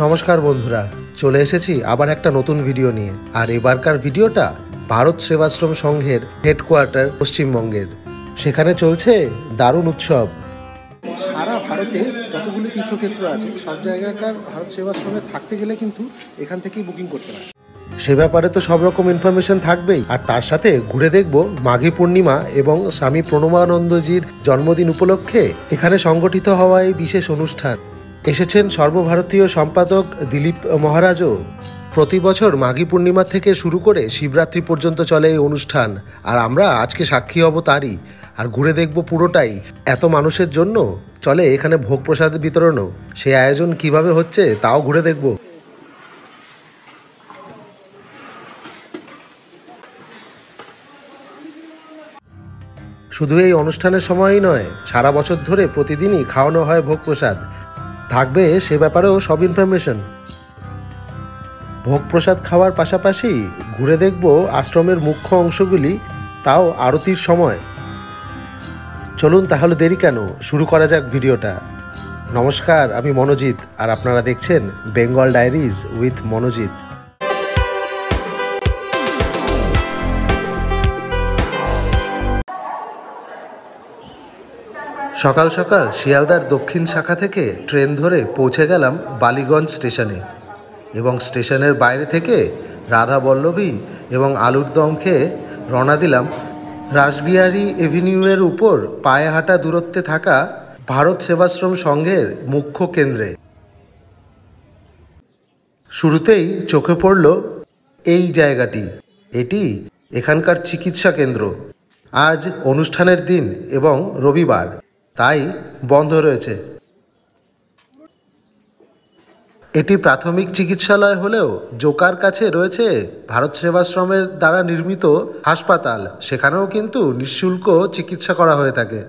নমস্কার বন্ধুরা, চলে এসেছি আবার একটা নতুন ভিডিও নিয়ে। আর এবারকার ভিডিওটা ভারত সেবাশ্রম সংঘের হেডকোয়ার্টার পশ্চিমবঙ্গের। সেখানে চলছে দারুণ উৎসব। সারা ভারতে যতগুলি তীর্থক্ষেত্র আছে সব জায়গাকার ভারত সেবাশ্রমে থাকতে গেলে কিন্তু এখান থেকেই বুকিং করতে হয়। সে ব্যাপারে তো সব রকম ইনফরমেশন থাকবেই, আর তার সাথে ঘুরে দেখব মাঘী পূর্ণিমা এবং স্বামী প্রণবানন্দজির জন্মদিন উপলক্ষে এখানে সংগঠিত হওয়া এই বিশেষ অনুষ্ঠান। এসেছেন সর্বভারতীয় সম্পাদক দিলীপ মহারাজও। প্রতি বছর মাঘী পূর্ণিমা থেকে শুরু করে শিবরাত্রি পর্যন্ত চলে এই অনুষ্ঠান, আর আমরা আজকে সাক্ষী হব তারই। আর ঘুরে দেখব পুরোটাই। এত মানুষের জন্য চলে এখানে ভোগ প্রসাদ বিতরণও। সেই আয়োজন কিভাবে হচ্ছে তাও ঘুরে দেখব। শুধু এই অনুষ্ঠানের সময়ই নয়, সারা বছর ধরে প্রতিদিনই খাওয়ানো হয় ভোগ প্রসাদ। থাকবে সে ব্যাপারেও সব ইনফরমেশন। ভোগ প্রসাদ খাওয়ার পাশাপাশি ঘুরে দেখব আশ্রমের মুখ্য অংশগুলি, তাও আরতির সময়। চলুন তাহলে দেরি কেন, শুরু করা যাক ভিডিওটা। নমস্কার, আমি মনোজিৎ, আর আপনারা দেখছেন বেঙ্গল ডায়েরিজ উইথ মনোজিৎ। সকাল সকাল শিয়ালদার দক্ষিণ শাখা থেকে ট্রেন ধরে পৌঁছে গেলাম বালিগঞ্জ স্টেশনে, এবং স্টেশনের বাইরে থেকে রাধা বল্লভী এবং আলুর দম খেয়ে রওনা দিলাম রাসবিহারী এভিনিউয়ের উপর পায়ে হাঁটা দূরত্বে থাকা ভারত সেবাশ্রম সংঘের মুখ্য কেন্দ্রে। শুরুতেই চোখে পড়ল এই জায়গাটি। এটি এখানকার চিকিৎসা কেন্দ্র। আজ অনুষ্ঠানের দিন এবং রবিবার, তাই বন্ধ রয়েছে। এটি প্রাথমিক চিকিৎসালয় হলেও জোকার কাছে রয়েছে ভারত সেবাশ্রমের দ্বারা নির্মিত হাসপাতাল। সেখানেও কিন্তু নিঃশুল্ক চিকিৎসা করা হয়ে থাকে।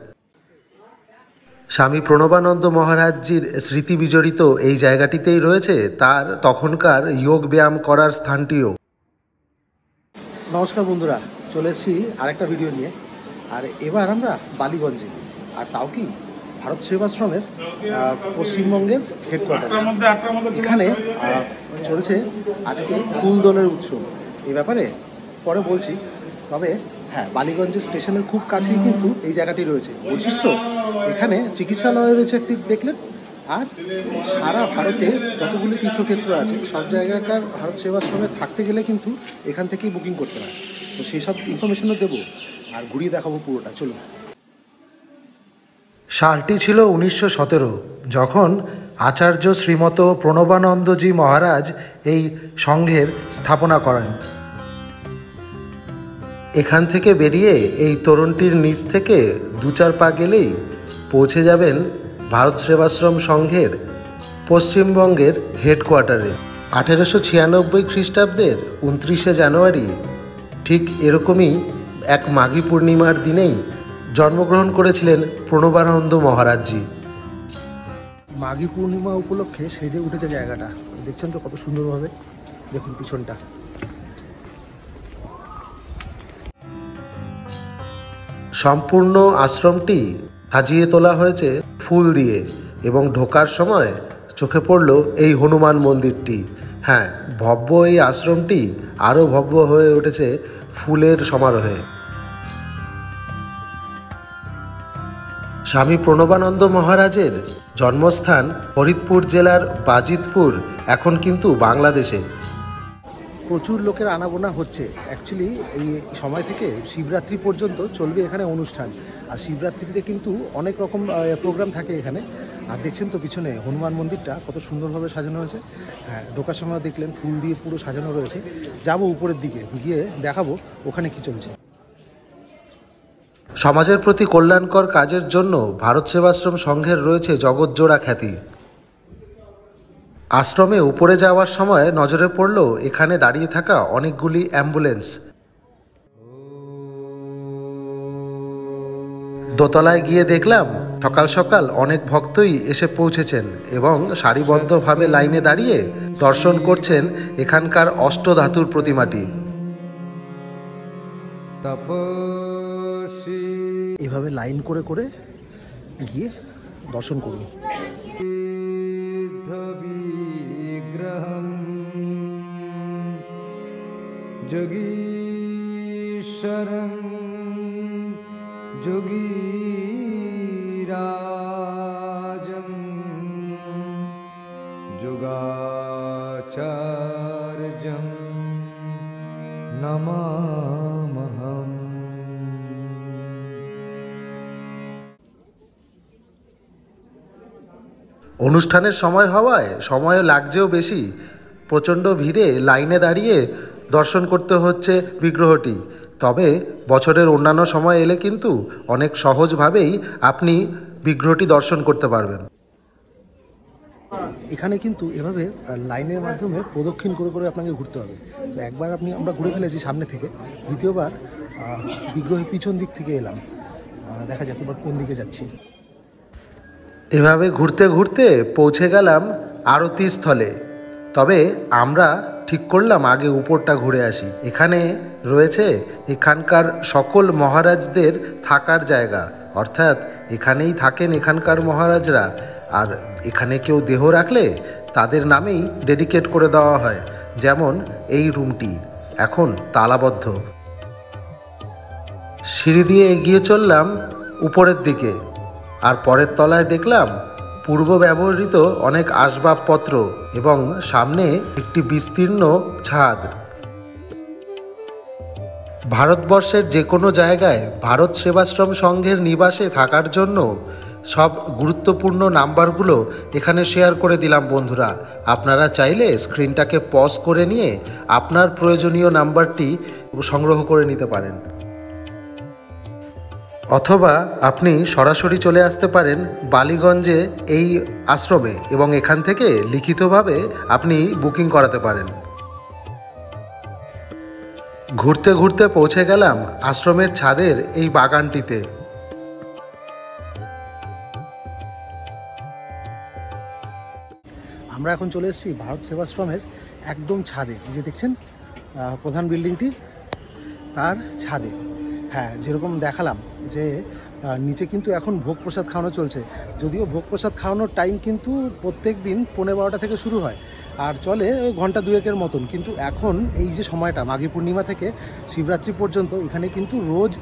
স্বামী প্রণবানন্দ মহারাজজির স্মৃতি বিজড়িত এই জায়গাটিতেই রয়েছে তার তখনকার যোগ ব্যায়াম করার স্থানটিও। নমস্কার বন্ধুরা, চলে এসেছি আরেকটা ভিডিও নিয়ে। আর এবার আমরা বালিগঞ্জে, আর তাও কি ভারত সেবাশ্রমের পশ্চিমবঙ্গের হেডকোয়ার্টার। এখানে চলছে আজকে ফুলদলের উৎসব। এই ব্যাপারে পরে বলছি। তবে হ্যাঁ, বালিগঞ্জের স্টেশনের খুব কাছেই কিন্তু এই জায়গাটি রয়েছে। বৈশিষ্ট্য, এখানে চিকিৎসালয় রয়েছে একটি দেখলেন, আর সারা ভারতে যতগুলি তীর্থক্ষেত্র আছে সব জায়গাকার ভারত সেবাশ্রমে থাকতে গেলে কিন্তু এখান থেকেই বুকিং করতে হয়। তো সেই সব ইনফরমেশনও দেবো আর ঘুরিয়ে দেখাবো পুরোটা। চলুন। সালটি ছিল 1917, যখন আচার্য শ্রীমত প্রণবানন্দজি মহারাজ এই সংঘের স্থাপনা করেন। এখান থেকে বেরিয়ে এই তরুণটির নিচ থেকে 2-4 পা গেলেই পৌঁছে যাবেন ভারত সেবাশ্রম সংঘের পশ্চিমবঙ্গের হেডকোয়ার্টারে। 1896 খ্রিস্টাব্দের 29শে জানুয়ারি ঠিক এরকমই এক মাঘী পূর্ণিমার দিনেই জন্মগ্রহণ করেছিলেন প্রণবানন্দ মহারাজজি। মাঘী পূর্ণিমা উপলক্ষে সেজে উঠেছে জায়গাটা। দেখছেন তো কত সুন্দরভাবে, দেখুন পিছনটা। সম্পূর্ণ আশ্রমটি সাজিয়ে তোলা হয়েছে ফুল দিয়ে, এবং ঢোকার সময় চোখে পড়ল এই হনুমান মন্দিরটি। হ্যাঁ, ভব্য এই আশ্রমটি আরও ভব্য হয়ে উঠেছে ফুলের সমারোহে। স্বামী প্রণবানন্দ মহারাজের জন্মস্থান ফরিদপুর জেলার বাজিতপুর, এখন কিন্তু বাংলাদেশে। প্রচুর লোকের আনাগোনা হচ্ছে। অ্যাকচুয়ালি এই সময় থেকে শিবরাত্রি পর্যন্ত চলবে এখানে অনুষ্ঠান। আর শিবরাত্রিতে কিন্তু অনেক রকম প্রোগ্রাম থাকে এখানে। আর দেখছেন তো পিছনে হনুমান মন্দিরটা কত সুন্দরভাবে সাজানো হয়েছে। হ্যাঁ, ঢোকার সময় দেখলেন ফুল দিয়ে পুরো সাজানো রয়েছে। যাব উপরের দিকে, গিয়ে দেখাবো ওখানে কি চলছে। সমাজের প্রতি কল্যাণকর কাজের জন্য ভারত সেবাশ্রম সংঘের রয়েছে জগৎজোড়া খ্যাতি। আশ্রমে উপরে যাওয়ার সময় নজরে পড়ল এখানে দাঁড়িয়ে থাকা অনেকগুলি অ্যাম্বুলেন্স। দোতলায় গিয়ে দেখলাম সকাল সকাল অনেক ভক্তই এসে পৌঁছেছেন এবং সারিবদ্ধভাবে লাইনে দাঁড়িয়ে দর্শন করছেন এখানকার অষ্টধাতুর প্রতিমাটি। এভাবে লাইন করে করে গিয়ে দর্শন করুন। যোগীশ্বরং যোগীরাজং যোগাচার্যং নমামহম। অনুষ্ঠানের সময় হওয়ায় সময়ও লাগছেও বেশি। প্রচণ্ড ভিড়ে লাইনে দাঁড়িয়ে দর্শন করতে হচ্ছে বিগ্রহটি। তবে বছরের অন্যান্য সময় এলে কিন্তু অনেক সহজভাবেই আপনি বিগ্রহটি দর্শন করতে পারবেন। এখানে কিন্তু এভাবে লাইনের মাধ্যমে প্রদক্ষিণ করে করে আপনাকে ঘুরতে হবে। তো একবার আমরা ঘুরে ফেলেছি সামনে থেকে, দ্বিতীয়বার বিগ্রহের পিছন দিক থেকে এলাম। দেখা যাক এবার কোন দিকে যাচ্ছি। এভাবে ঘুরতে ঘুরতে পৌঁছে গেলাম আরতি স্থলে। তবে আমরা ঠিক করলাম আগে উপরটা ঘুরে আসি। এখানে রয়েছে এখানকার সকল মহারাজদের থাকার জায়গা, অর্থাৎ এখানেই থাকেন এখানকার মহারাজরা। আর এখানে কেউ দেহ রাখলে তাদের নামেই ডেডিকেট করে দেওয়া হয়। যেমন এই রুমটি এখন তালাবদ্ধ। সিঁড়ি দিয়ে এগিয়ে চললাম উপরের দিকে, আর পরের তলায় দেখলাম পূর্ব ব্যবহৃত অনেক আসবাবপত্র এবং সামনে একটি বিস্তীর্ণ ছাদ। ভারতবর্ষের যে কোনো জায়গায় ভারত সেবাশ্রম সংঘের নিবাসে থাকার জন্য সব গুরুত্বপূর্ণ নাম্বারগুলো এখানে শেয়ার করে দিলাম বন্ধুরা। আপনারা চাইলে স্ক্রিনটাকে পজ করে নিয়ে আপনার প্রয়োজনীয় নাম্বারটি সংগ্রহ করে নিতে পারেন, অথবা আপনি সরাসরি চলে আসতে পারেন বালিগঞ্জে এই আশ্রমে এবং এখান থেকে লিখিতভাবে আপনি বুকিং করাতে পারেন। ঘুরতে ঘুরতে পৌঁছে গেলাম আশ্রমের ছাদের এই বাগানটিতে। আমরা এখন চলে এসেছি ভারত সেবাশ্রমের একদম ছাদে। যে দেখছেন প্রধান বিল্ডিংটি, তার ছাদে। হ্যাঁ, যেরকম দেখালাম যে নিচে কিন্তু এখন ভোগ প্রসাদ খাওয়ানো চলছে। যদিও ভোগ প্রসাদ খাওয়ানোর টাইম কিন্তু প্রত্যেক দিন 11:30 থেকে শুরু হয় আর চলে ঘন্টা দুয়েকের মতন। কিন্তু এখন এই যে সময়টা মাঘী পূর্ণিমা থেকে শিবরাত্রি পর্যন্ত এখানে কিন্তু রোজ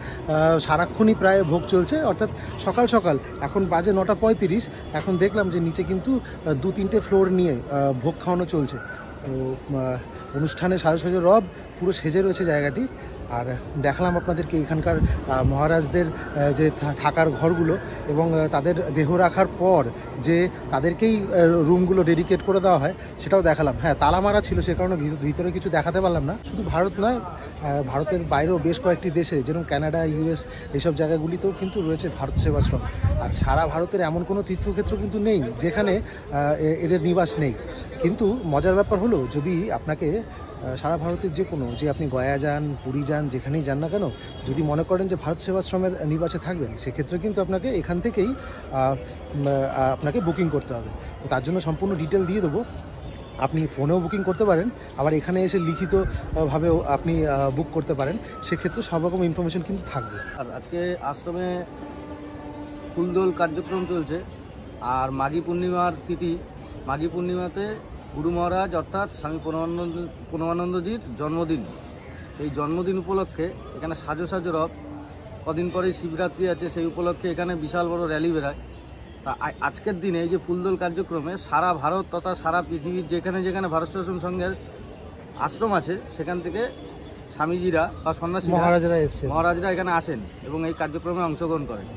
সারাক্ষণই প্রায় ভোগ চলছে, অর্থাৎ সকাল সকাল। এখন বাজে 9:35। এখন দেখলাম যে নিচে কিন্তু 2-3টে ফ্লোর নিয়ে ভোগ খাওয়ানো চলছে। তো অনুষ্ঠানে সাজসজ্জা রব পুরো সেজে রয়েছে জায়গাটি। আর দেখালাম আপনাদেরকে এখানকার মহারাজদের যে থাকার ঘরগুলো এবং তাদের দেহ রাখার পর যে তাদেরকেই রুমগুলো ডেডিকেট করে দেওয়া হয় সেটাও দেখালাম। হ্যাঁ, তালা মারা ছিল, সে কারণে ভিতরে কিছু দেখাতে পারলাম না। শুধু ভারত নয়, ভারতের বাইরেও বেশ কয়েকটি দেশে, যেরকম কানাডা, US এইসব জায়গাগুলিতেও কিন্তু রয়েছে ভারত সেবাশ্রম। আর সারা ভারতের এমন কোনো তীর্থক্ষেত্র কিন্তু নেই যেখানে এদের নিবাস নেই। কিন্তু মজার ব্যাপার হলো, যদি আপনাকে সারা ভারতের যে কোনো, যে আপনি গয়া যান, পুরী যান, যেখানেই যান না কেন, যদি মনে করেন যে ভারত সেবাশ্রমের নিবাসে থাকবেন, সেক্ষেত্রে কিন্তু আপনাকে এখান থেকেই আপনাকে বুকিং করতে হবে। তো তার জন্য সম্পূর্ণ ডিটেল দিয়ে দেবো। আপনি ফোনেও বুকিং করতে পারেন, আবার এখানে এসে লিখিতভাবেও আপনি বুক করতে পারেন। সেক্ষেত্রে সব রকম ইনফরমেশন কিন্তু থাকবে। আর আজকে আশ্রমে ফুলদোল কার্যক্রম চলছে। আর মাঘী পূর্ণিমার তিথি, মাঘী পূর্ণিমাতে গুরু মহারাজ অর্থাৎ স্বামী প্রণবানন্দজির জন্মদিন। এই জন্মদিন উপলক্ষে এখানে সাজো সাজো রব। কদিন পরেই শিবরাত্রি আছে, সেই উপলক্ষে এখানে বিশাল বড় র্যালি বেরায়। তা আজকের দিনে এই যে ফুলদোল কার্যক্রমে সারা ভারত তথা সারা পৃথিবীর যেখানে যেখানে ভারত সেবাশ্রম সংঘের আশ্রম আছে সেখান থেকে স্বামীজিরা বা সন্ন্যাসী মহারাজরা এখানে আসেন এবং এই কার্যক্রমে অংশগ্রহণ করেন।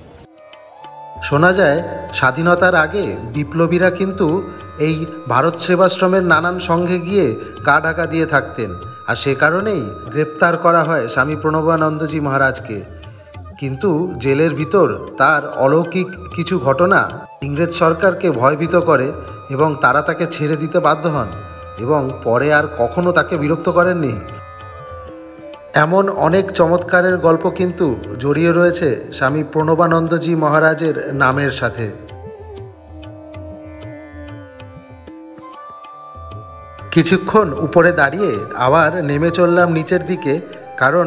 শোনা যায় স্বাধীনতার আগে বিপ্লবীরা কিন্তু এই ভারত সেবাশ্রমের নানান সংঘে গিয়ে গা ঢাকা দিয়ে থাকতেন, আর সে কারণেই গ্রেপ্তার করা হয় স্বামী প্রণবানন্দজি মহারাজকে। কিন্তু জেলের ভিতর তার অলৌকিক কিছু ঘটনা ইংরেজ সরকারকে ভয়ভীত করে এবং তারা তাকে ছেড়ে দিতে বাধ্য হন এবং পরে আর কখনো তাকে বিরক্ত করেননি। এমন অনেক চমৎকারের গল্প কিন্তু জড়িয়ে রয়েছে স্বামী প্রণবানন্দজি মহারাজের নামের সাথে। কিছুক্ষণ উপরে দাঁড়িয়ে আবার নেমে চললাম নিচের দিকে, কারণ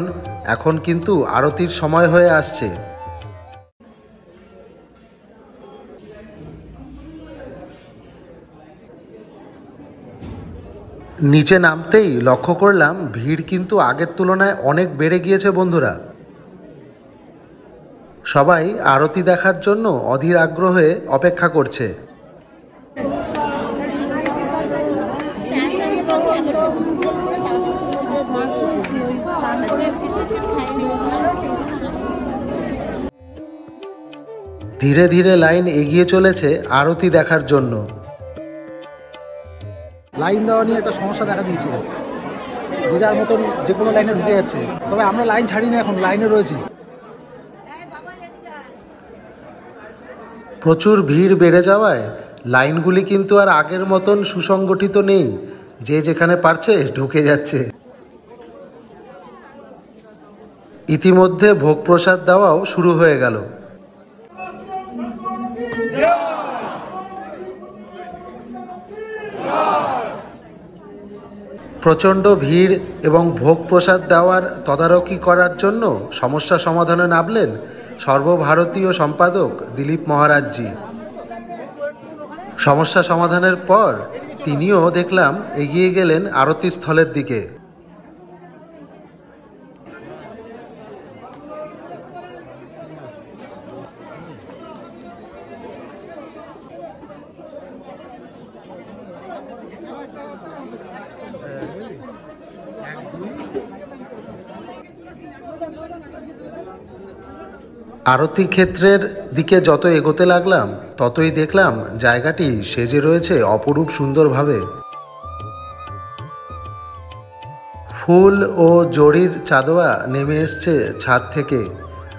এখন কিন্তু আরতির সময় হয়ে আসছে। নিচে নামতেই লক্ষ্য করলাম ভিড় কিন্তু আগের তুলনায় অনেক বেড়ে গিয়েছে বন্ধুরা। সবাই আরতি দেখার জন্য অধীর আগ্রহে অপেক্ষা করছে। ধীরে ধীরে লাইন এগিয়ে চলেছে আরতি দেখার জন্য। লাইন দেওয়া নিয়ে একটা সমস্যা দেখা দিয়েছে, যে যার মতন যে কোনো লাইনে ঢুকে যাচ্ছে। তবে আমরা লাইন ছাড়ি না, এখন লাইনে রয়েছি। প্রচুর ভিড় বেড়ে যাওয়ায় লাইনগুলি কিন্তু আর আগের মতন সুসংগঠিত নেই, যে যেখানে পারছে ঢুকে যাচ্ছে। ইতিমধ্যে ভোগ প্রসাদ দেওয়াও শুরু হয়ে গেল। প্রচণ্ড ভিড় এবং ভোগ প্রসাদ দেওয়ার তদারকি করার জন্য সমস্যা সমাধানে নামলেন সর্বভারতীয় সম্পাদক দিলীপ মহারাজজি। সমস্যা সমাধানের পর তিনিও দেখলাম এগিয়ে গেলেন আরতি স্থলের দিকে। আরতি ক্ষেত্রের দিকে যত এগোতে লাগলাম ততই দেখলাম জায়গাটি সেজে রয়েছে অপরূপ সুন্দরভাবে। ফুল ও জরির চাঁদোয়া নেমে এসছে ছাদ থেকে,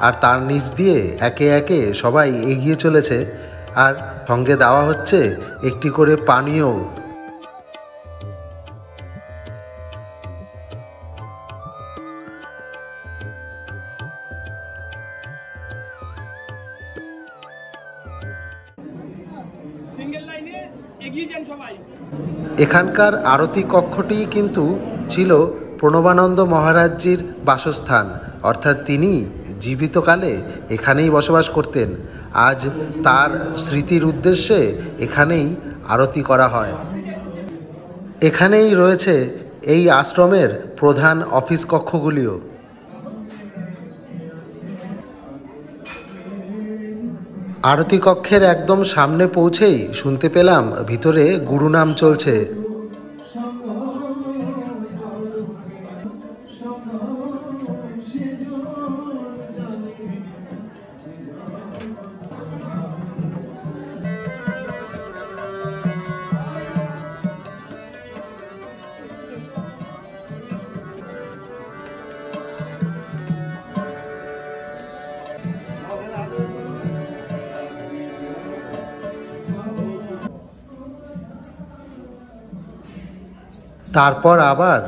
আর তার নিচ দিয়ে একে একে সবাই এগিয়ে চলেছে, আর সঙ্গে দেওয়া হচ্ছে একটি করে পানীয়। এখানকার আরতি কক্ষটি কিন্তু ছিল প্রণবানন্দ মহারাজজির বাসস্থান, অর্থাৎ তিনি জীবিতকালে এখানেই বসবাস করতেন। আজ তার স্মৃতির উদ্দেশ্যে এখানেই আরতি করা হয়। এখানেই রয়েছে এই আশ্রমের প্রধান অফিস কক্ষগুলিও। আরতি কক্ষের একদম সামনে পৌঁছেই শুনতে পেলাম ভিতরে গুরুনাম চলছে। তারপর আবার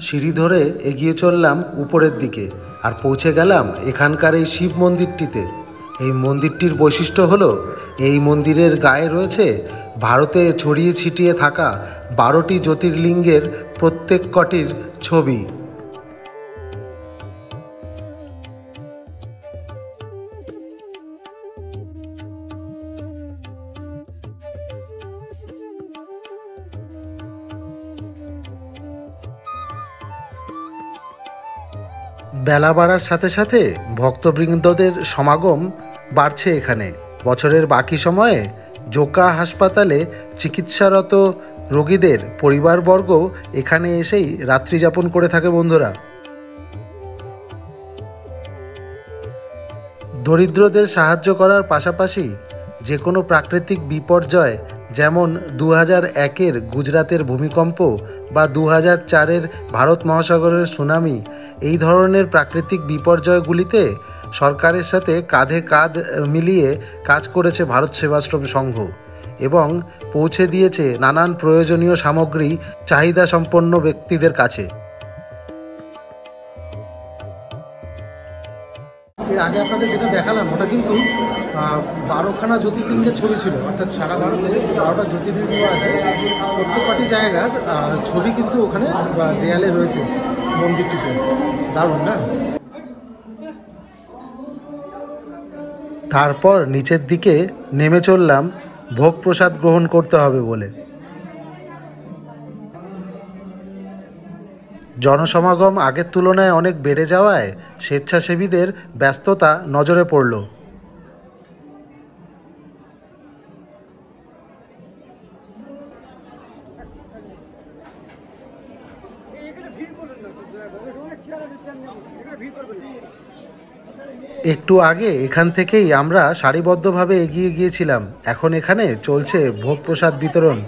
সিঁড়ি ধরে এগিয়ে চললাম উপরের দিকে, আর পৌঁছে গেলাম এখানকার এই শিব মন্দিরটিতে। এই মন্দিরটির বৈশিষ্ট্য হলো এই মন্দিরের গায়ে রয়েছে ভারতে ছড়িয়ে ছিটিয়ে থাকা 12টি জ্যোতির্লিঙ্গের প্রত্যেক কটির ছবি। বেলা বাড়ার সাথে সাথে ভক্তবৃন্দদের সমাগম বাড়ছে এখানে। বছরের বাকি সময়ে জোকা হাসপাতালে চিকিৎসারত রোগীদের পরিবারবর্গ এখানে এসেই রাত্রি যাপন করে থাকে বন্ধুরা। দরিদ্রদের সাহায্য করার পাশাপাশি যে কোনো প্রাকৃতিক বিপর্যয়, যেমন 2001-এর গুজরাতের ভূমিকম্প বা 2004-এর ভারত মহাসাগরের সুনামি, এই ধরনের প্রাকৃতিক বিপর্যয়গুলিতে সরকারের সাথে কাঁধে কাঁধ মিলিয়ে কাজ করেছে ভারত সেবাশ্রম সংঘ এবং পৌঁছে দিয়েছে নানান প্রয়োজনীয় সামগ্রী চাহিদা সম্পন্ন ব্যক্তিদের কাছে। এর আগে আপনাদের যেটা দেখালাম ওটা কিন্তু 12খানা জ্যোতির্লিঙ্গের ছবি ছিল, অর্থাৎ সারা ভারতে যে 12টা জ্যোতির্লিঙ্গ আছে প্রত্যেকটি জায়গার ছবি কিন্তু ওখানে দেয়ালে রয়েছে মন্দিরটিতে। দারুণ না? তারপর নিচের দিকে নেমে চললাম ভোগ প্রসাদ গ্রহণ করতে হবে বলে। জনসমাগম আগের তুলনায় অনেক বেড়ে যাওয়ায় স্বেচ্ছাসেবীদের ব্যস্ততা নজরে পড়ল। একটু আগে এখান থেকেই আমরা সারিবদ্ধভাবে এগিয়ে গিয়েছিলাম। এখন এখানে চলছে ভোগ প্রসাদ বিতরণ।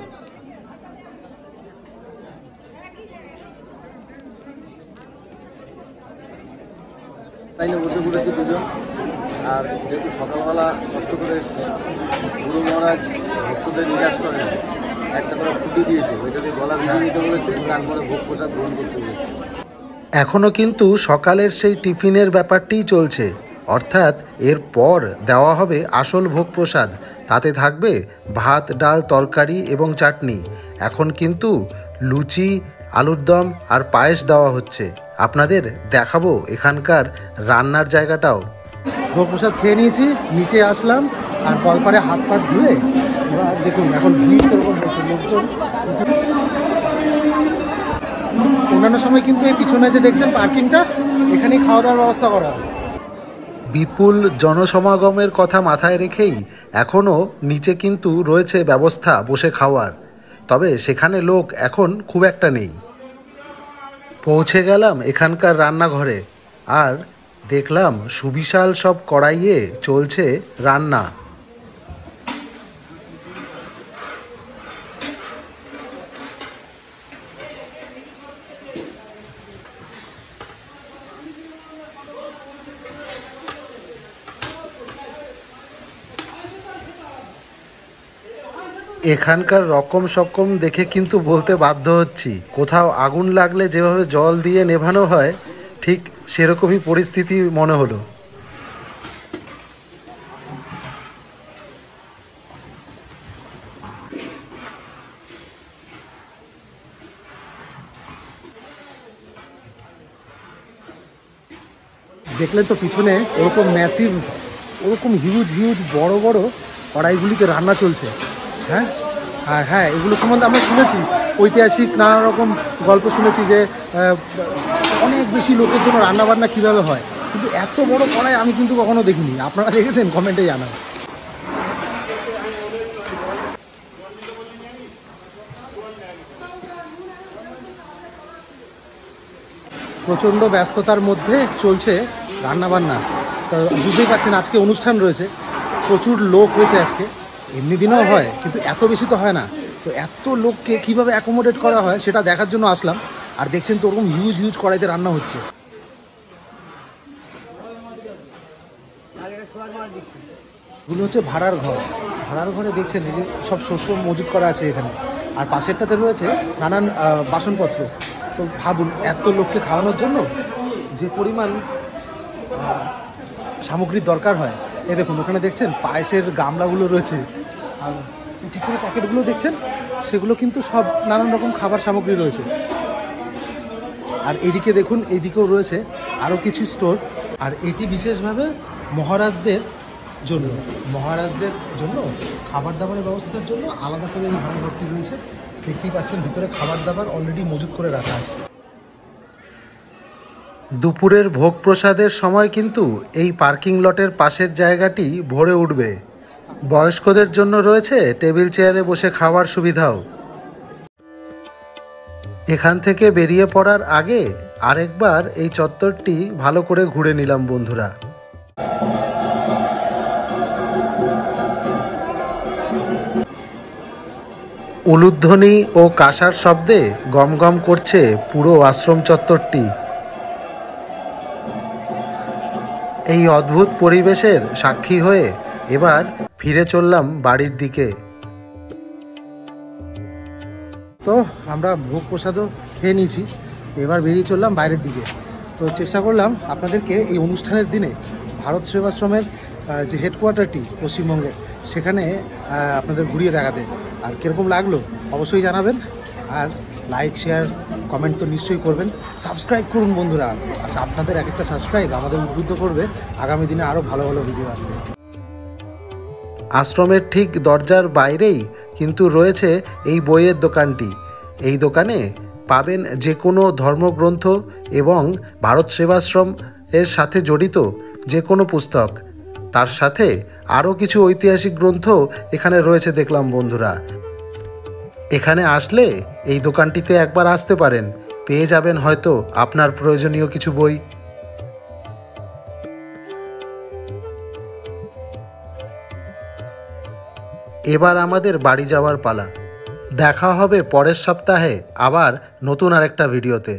লাইনে বসে পড়েছি দুজন। আর যেহেতু সকালবেলা কষ্ট করে এসছে, গুরু মহারাজ ভক্তদের নিরাশ করেন, একটা করে ফুটি দিয়েছে, ওইটাকে গলা ভিজিয়ে দিতে বলেছে, তারপরে ভোগ প্রসাদ গ্রহণ করতে বলেছে। এখনও কিন্তু সকালের সেই টিফিনের ব্যাপারটিই চলছে, অর্থাৎ এরপর দেওয়া হবে আসল ভোগ প্রসাদ। তাতে থাকবে ভাত, ডাল, তরকারি এবং চাটনি। এখন কিন্তু লুচি, আলুর দম আর পায়েস দেওয়া হচ্ছে। আপনাদের দেখাবো এখানকার রান্নার জায়গাটাও। ভোগ প্রসাদ খেয়ে নিয়েছি, নিচে আসলাম আর কলপারে হাত পা ধুয়ে এবার দেখুন এখন ভিড় করবো লোকজন। অন্যান্য সময় কিন্তু এই পিছনে যে দেখছেন পার্কিংটা, এখানেই খাওয়া দাওয়ার ব্যবস্থা করা। বিপুল জনসমাগমের কথা মাথায় রেখেই এখনও নিচে কিন্তু রয়েছে ব্যবস্থা বসে খাওয়ার, তবে সেখানে লোক এখন খুব একটা নেই। পৌঁছে গেলাম এখানকার রান্নাঘরে আর দেখলাম সুবিশাল সব কড়াইয়ে চলছে রান্না। এখানকার রকম সকম দেখে কিন্তু বলতে বাধ্য হচ্ছি, কোথাও আগুন লাগলে যেভাবে জল দিয়ে নেভানো হয় ঠিক সেরকমই পরিস্থিতি মনে হলো। দেখলেন তো পিছনে ওরকম ম্যাসিভ, ওরকম হিউজ হিউজ বড় বড় কড়াইগুলিতে রান্না চলছে। হ্যাঁ, আর হ্যাঁ, এগুলো সম্বন্ধে আমরা শুনেছি, ঐতিহাসিক নানা রকম গল্প শুনেছি যে অনেক বেশি লোকের জন্য রান্নাবান্না কীভাবে হয়, কিন্তু এত বড় কড়াই আমি কিন্তু কখনো দেখিনি। আপনারা দেখেছেন? কমেন্টে জানান। প্রচণ্ড ব্যস্ততার মধ্যে চলছে রান্নাবান্না। তো বুঝতেই পারছেন আজকে অনুষ্ঠান রয়েছে, প্রচুর লোক হয়েছে আজকে। এমনি দিনেও হয়, কিন্তু এত বেশি তো হয় না। তো এত লোককে কীভাবে অ্যাকোমোডেট করা হয় সেটা দেখার জন্য আসলাম। আর দেখছেন তো ওরকম হিউজ হিউজ কড়াইতে রান্না হচ্ছে। এগুলো হচ্ছে ভাড়ার ঘর। ভাড়ার ঘরে দেখছেন এই যে সব শস্য মজুত করা আছে এখানে, আর পাশেরটাতে রয়েছে নানান বাসনপত্র। তো ভাবুন, এত লোককে খাওয়ানোর জন্য যে পরিমাণ সামগ্রীর দরকার হয়। এ দেখুন, ওখানে দেখছেন পায়েসের গামলাগুলো রয়েছে, আর পিছনে প্যাকেটগুলো দেখছেন, সেগুলো কিন্তু সব নানান রকম খাবার সামগ্রী রয়েছে। আর এদিকে দেখুন, এইদিকেও রয়েছে আরও কিছু স্টোর। আর এটি বিশেষভাবে মহারাজদের জন্য খাবার দাবারের ব্যবস্থার জন্য আলাদা করে এই ভাড়াঘরটি রয়েছে। দেখতেই পাচ্ছেন ভিতরে খাবার দাবার অলরেডি মজুত করে রাখা আছে। দুপুরের ভোগ প্রসাদের সময় কিন্তু এই পার্কিং লটের পাশের জায়গাটি ভরে উঠবে। বয়স্কদের জন্য রয়েছে টেবিল চেয়ারে বসে খাওয়ার সুবিধাও। এখান থেকে বেরিয়ে পড়ার আগে আরেকবার এই চত্বরটি ভালো করে ঘুরে নিলাম বন্ধুরা। উলুধ্বনি ও কাঁসার শব্দে গমগম করছে পুরো আশ্রম চত্বরটি। এই অদ্ভুত পরিবেশের সাক্ষী হয়ে এবার ফিরে চললাম বাড়ির দিকে। তো আমরা ভোগ প্রসাদও খেয়ে নিয়েছি, এবার বেরিয়ে চললাম বাইরের দিকে। তো চেষ্টা করলাম আপনাদেরকে এই অনুষ্ঠানের দিনে ভারত সেবাশ্রমের যে হেডকোয়ার্টারটি পশ্চিমবঙ্গে, সেখানে আপনাদের ঘুরিয়ে দেখাতে। আর কীরকম লাগলো অবশ্যই জানাবেন, আর লাইক, শেয়ার, কমেন্ট তো নিশ্চয়ই করবেন। সাবস্ক্রাইব করুন বন্ধুরা, আচ্ছা আপনাদের এক একটা সাবস্ক্রাইব আমাদের উদ্বুদ্ধ করবে আগামী দিনে আরও ভালো ভালো ভিডিও আসবে। আশ্রমের ঠিক দরজার বাইরেই কিন্তু রয়েছে এই বইয়ের দোকানটি। এই দোকানে পাবেন যে কোনো ধর্মগ্রন্থ এবং ভারত সেবাশ্রম এর সাথে জড়িত যে কোনো পুস্তক। তার সাথে আরও কিছু ঐতিহাসিক গ্রন্থ এখানে রয়েছে দেখলাম বন্ধুরা। এখানে আসলে এই দোকানটিতে একবার আসতে পারেন, পেয়ে যাবেন হয়তো আপনার প্রয়োজনীয় কিছু বই। এবার আমাদের বাড়ি যাওয়ার পালা। দেখা হবে পরের সপ্তাহে আবার নতুন আরেকটা ভিডিওতে।